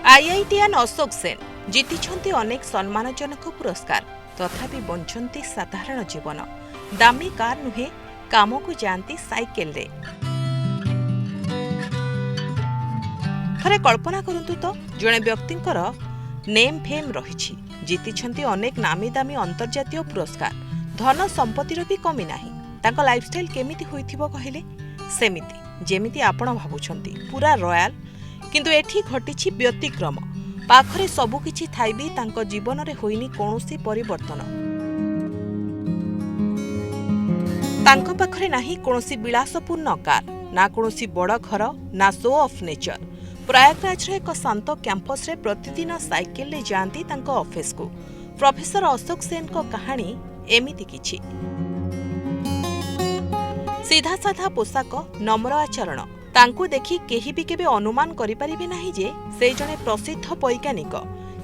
आईआईटीआन अशोक सेन जीति अनेक सम्मानजनक पुरस्कार तथापि बंचती साधारण जीवन दामी कार नुहे काम को जाती साइकेल रे। थरे कल्पना करंतु तो जड़े व्यक्तिंकर नेम फेम रही जीति अनेक नामी दामी अंतर्जातीय पुरस्कार धन संपत्तिर भी कमी नाही। तांको लाइफस्टाइल केमिति होइथिबो कहिले सेमिति जेमिति आपण भाबुछंती पूरा रॉयल किंतु एठी घटिछि व्यतिक्रम पाखरे सबुकिछि थाई भी तांको जीवन रे होइनी कोनोसी परिवर्तन। तांको पाखरे नाही कोनोसी विलासपूर्ण कार ना कोनोसी बड़ घर ना शो ऑफ नेचर। प्रयागराज रे एक शांत कैंपस रे प्रतिदिन साइकेल ले जांती तांको ऑफिस को। प्रोफेसर अशोक सेन को कहानी एमिति किछि सीधा साधा पोशाक नम्र आचरण तांकु देखि केही भी केबे अनुमान करि परिबे नाही जे से जणे प्रसिद्ध वैज्ञानिक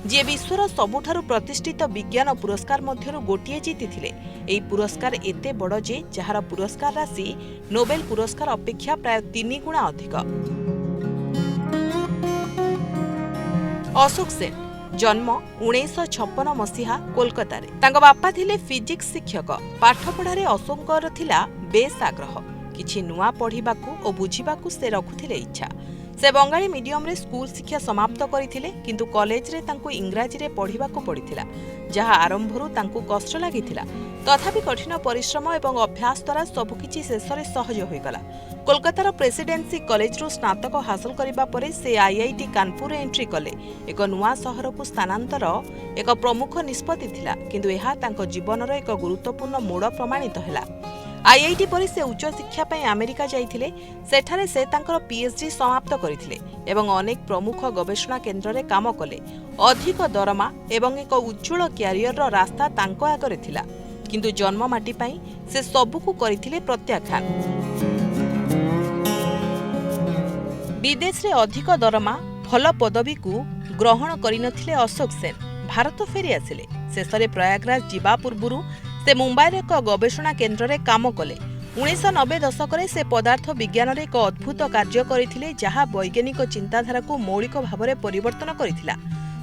जे विश्वर सबुठारु प्रतिष्ठित विज्ञान पुरस्कार मध्यरु गोटिए जीतिथिले। एई पुरस्कार एते बड़ जे जहार पुरस्कार राशि नोबेल पुरस्कार अपेक्षा प्राय 3 गुणा अधिक। अशोक सेन जन्म 1956 मसीहा कोलकाता रे। तांको बापा थिले फिजिक्स शिक्षक। पाठ पढ़ारे अशोकଙ୍କର थिला बेस आग्रह किछि नुआ पढ़िबाकू और बुझिबाकू से रखुथिले इच्छा। से बंगाली मीडियम रे स्कूल शिक्षा समाप्त करिथिले किंतु कॉलेज रे तांको इंग्राजी रे पढ़िबाकू पड़िथिला जहा आरंभरू तांको कष्ट लागिथिला। तथापि कठिन परिश्रम एवं अभ्यास द्वारा सबुकिछि शेषरे सहज होइगला। कोलकातार प्रेसिडेंसी कॉलेज रो स्नातक हासिल करिबा परे से आईआईटी कानपुर एंट्री कले। एक नुआ सहर को स्थानांतर एक प्रमुख निष्पत्ति थिला किंतु एहा तांको जीवनर एक गुरुत्वपूर्ण मोड़ प्रमाणित हैला। आईआईटी पर से उच्च शिक्षा पई अमेरिका जाइथिले। सेठारे से तांकर पीएचडी समाप्त करिथिले एवं अनेक प्रमुख गवेषणा केन्द्र रे काम कले। अधिक दरमा एवं एक उज्जवल क्यारियर रो रास्ता तांको आगरे थिला किंतु जन्म माटी पई से सबुकु करिथिले प्रत्याख्यान। विदेश रे अधिक दरमा भल पदवी को ग्रहण करिनथिले अशोक सेन भारत फेरी आसिले। शेषरे प्रयागराज जीवा पूर्वरु से मुंबई एक गवेषणा केन्द्र रे काम कले। 1990 दशक से पदार्थ विज्ञान रे एक अद्भुत कार्य करथिले जहा वैज्ञानिक चिंताधारा को मौलिक भाव में परिवर्तन करथिला।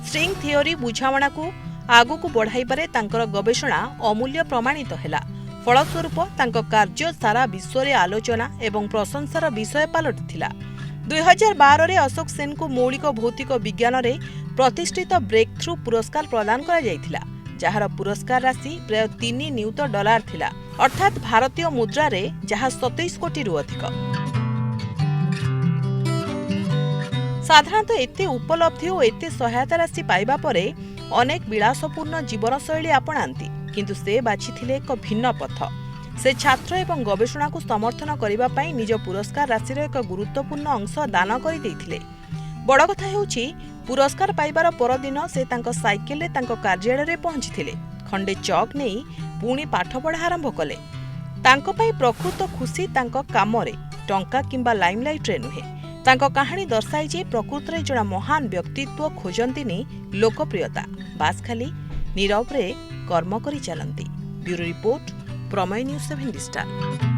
स्ट्रिंग थियोरी बुझामणा को आगु को बढ़ाइबारे तांकर गवेषणा अमूल्य प्रमाणित हैला। फलस्वरूप तांको कार्य सारा विश्व रे आलोचना एवं प्रशंसार विषय पलटिथिला। 2012 रे अशोक सेन को मौलिक भौतिक विज्ञान रे प्रतिष्ठित ब्रेक थ्रू पुरस्कार प्रदान करा जायथिला जहार पुरस्कार राशि प्राय $3 नियुत थिला अर्थात भारतीय मुद्रा रे जहा 27 कोटी रु अधिक। साधारणतः एते उपलब्धि और एते सहायता राशि पाइबा परे अनेक विलासपूर्ण जीवनशैली अपनांती किंतु से बाछिथिले एक भिन्न पथ। से छात्र एवं गवेषणा को समर्थन करिबा पई निज पुरस्कार राशि एक गुरुत्वपूर्ण अंश दान करि दैथिले। बड़ कथा हेउछि पुरस्कार पाइबार परदिन से तांको साइकेल रे तांको कार्यालय रे पहुंचीथिले। खंडे चौक नहीं पुणी पाठ पढ़ा आरंभ कले। तांको पई प्रकृत खुशी तांको काम रे टंका किंबा लाइमलाइट रे नुहे। तांको कहानी दर्शाई जे प्रकृत रे जणा महान व्यक्तित्व खोजंतीनी लोकप्रियता बास खाली नीरव रे कर्म करी चलंती। ब्यूरो रिपोर्ट प्रमेय न्यूज 7 स्टार।